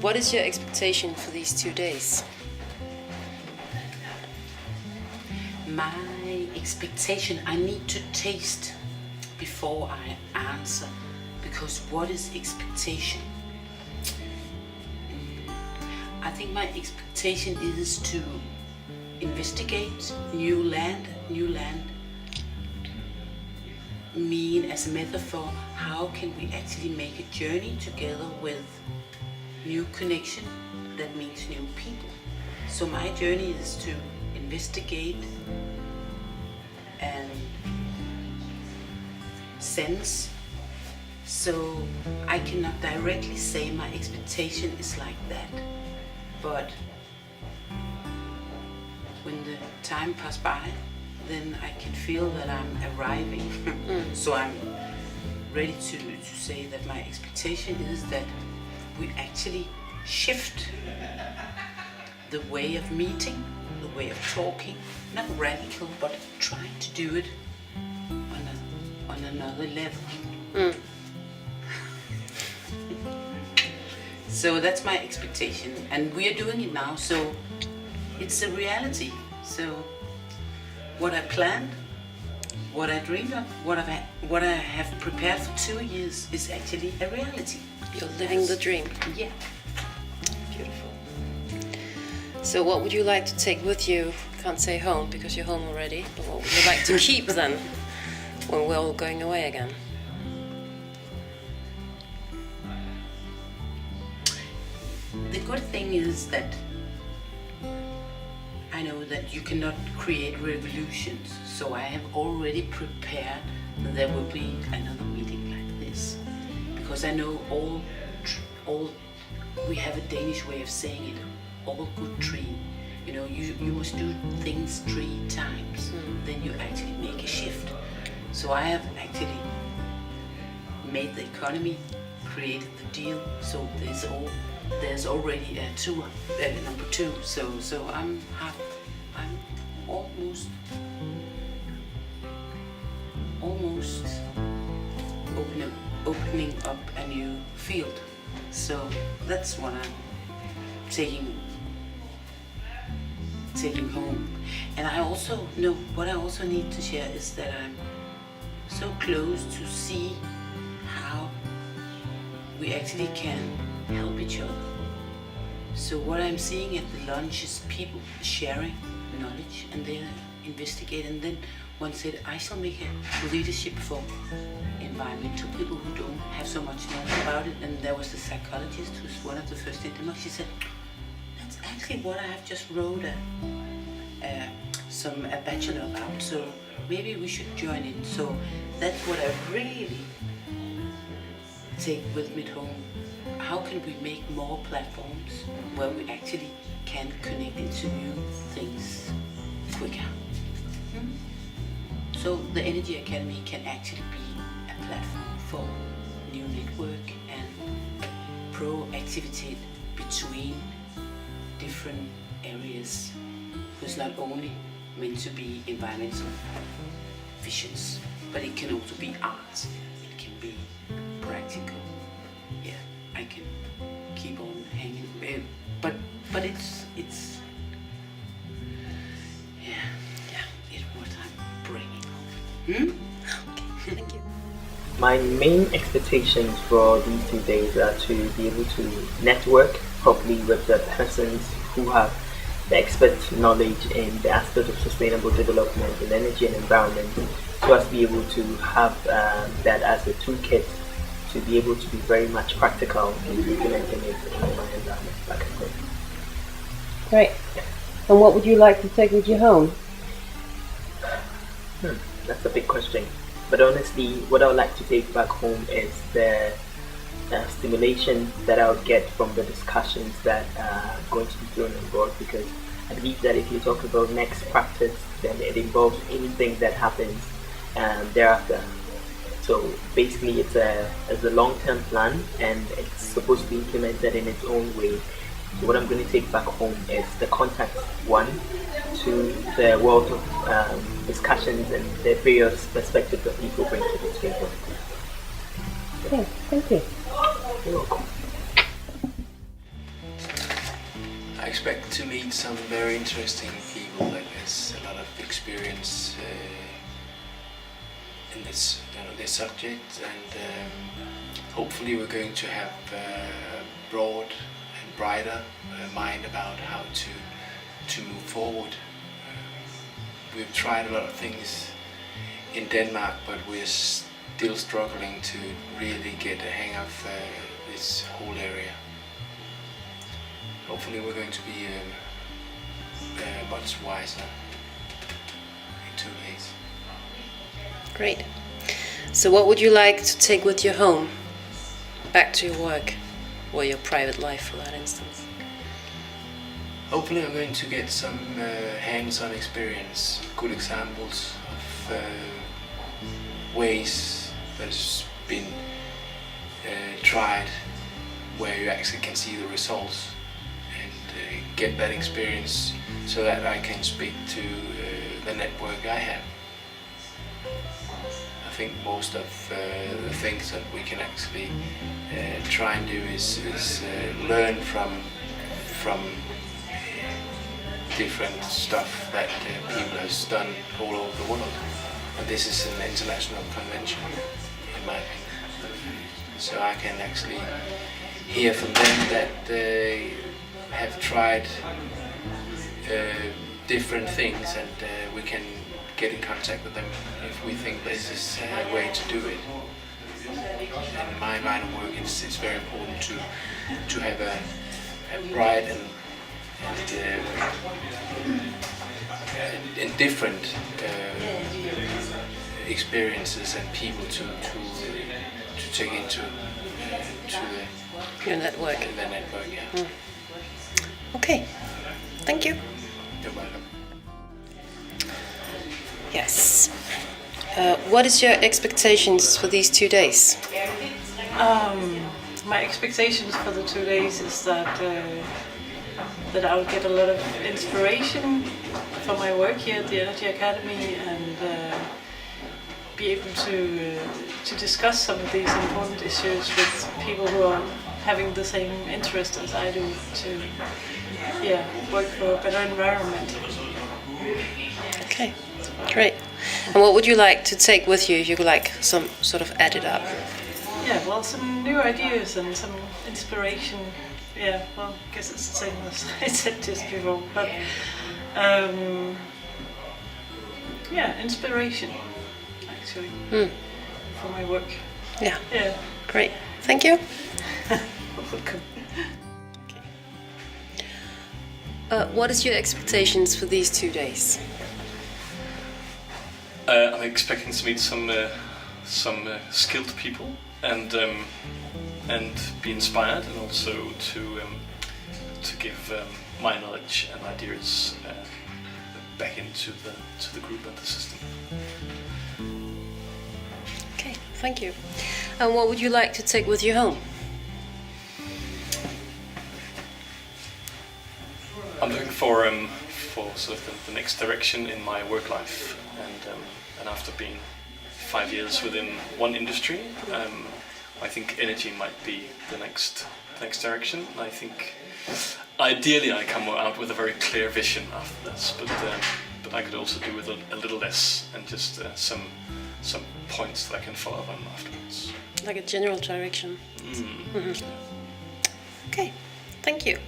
what is your expectation for these 2 days? My expectation, I need to taste before I answer, because what is expectation? I think my expectation is to investigate new land mean as a metaphor, how can we actually make a journey together with new connection, that means new people. So my journey is to investigate and sense. So I cannot directly say my expectation is like that, but when the time passes by, then I can feel that I'm arriving. So I'm ready to say that my expectation is that we actually shift the way of meeting, the way of talking, not radical, but trying to do it on another level. So that's my expectation, and we are doing it now, so it's a reality. So what I planned, what I dreamed of, what I have prepared for 2 years is actually a reality. You're living the dream. Yeah. Beautiful. So what would you like to take with you? Can't say home because you're home already, but what would you like to keep then when we're all going away again? The good thing is that I know that you cannot create revolutions, so I have already prepared that there will be another meeting like this, because I know all we have a Danish way of saying it, all good tree. You know, you must do things 3 times, then you actually make a shift. So I have actually made the economy, created the deal, so there's already a tour, number 2. So I'm almost opening up a new field. So that's what I'm taking home. And I also know what I also need to share is that I'm so close to see how we actually can help each other. So what I'm seeing at the lunch is people sharing knowledge, and they investigate, and then one said, I shall make a leadership for environmental people who don't have so much knowledge about it. And there was the psychologist who's one of the first in Denmark. She said, that's actually what I have just wrote a bachelor about, so maybe we should join in. So that's what I really take with me home. How can we make more platforms where we actually can connect into new things quicker? So the Energy Academy can actually be a platform for new network and proactivity between different areas. It's not only meant to be environmental visions, but it can also be art. It can be practical. Yeah, I can keep on hanging, but it's what I'm bringing home. Okay, thank you. My main expectations for these 2 days are to be able to network properly with the persons who have the expert knowledge in the aspect of sustainable development in energy and environment, so as to be able to have that as a toolkit to be able to be very much practical in implementing it in my environment, like I said. Great. And what would you like to take with you home? That's a big question. But honestly, what I would like to take back home is the stimulation that I would get from the discussions that are going to be thrown on board, because I believe that if you talk about next practice, then it involves anything that happens thereafter. So basically it's a long-term plan, and it's supposed to be implemented in its own way. So what I'm going to take back home is the contact one to the world of discussions and the various perspectives that people bring to the table. Okay, thank you. You're welcome. expect to meet some very interesting people. Like there's a lot of experience in this subject, and hopefully we're going to have a broad and brighter mind about how to move forward. We've tried a lot of things in Denmark, but we're still struggling to really get a hang of this whole area. Hopefully we're going to be much wiser in 2 days. Great. So what would you like to take with you home, back to your work, or your private life for that instance? Hopefully I'm going to get some hands-on experience, good examples of ways that's been tried where you actually can see the results, and get that experience so that I can speak to the network I have. I think most of the things that we can actually try and do is learn from different stuff that people have done all over the world. And this is an international convention, in my opinion. So I can actually hear from them that they have tried different things, and we can get in contact with them if we think this is a way to do it. In my line of work, it's very important to have a bright and different experiences and people to take into Your network. the network. Yeah. Okay. Thank you. You're welcome. Yes. What is your expectations for these 2 days? My expectations for the 2 days is that I'll get a lot of inspiration for my work here at the Energy Academy, and be able to discuss some of these important issues with people who are having the same interest as I do, to work for a better environment. Okay, great. And what would you like to take with you if you could like some sort of add it up? Yeah, well, some new ideas and some inspiration. Yeah, well, I guess it's the same as I said just before, but inspiration, actually, for my work. Yeah, Yeah. great. Thank you. Welcome. What is your expectations for these 2 days? I'm expecting to meet some skilled people and be inspired, and also to give my knowledge and ideas back into the group and the system. Okay, thank you. And what would you like to take with you home? I'm looking for sort of the next direction in my work life, and after being 5 years within one industry, I think energy might be the next direction. I think ideally I come out with a very clear vision after this, but I could also do with a little less, and just some points that I can follow on afterwards. Like a general direction. Okay, thank you.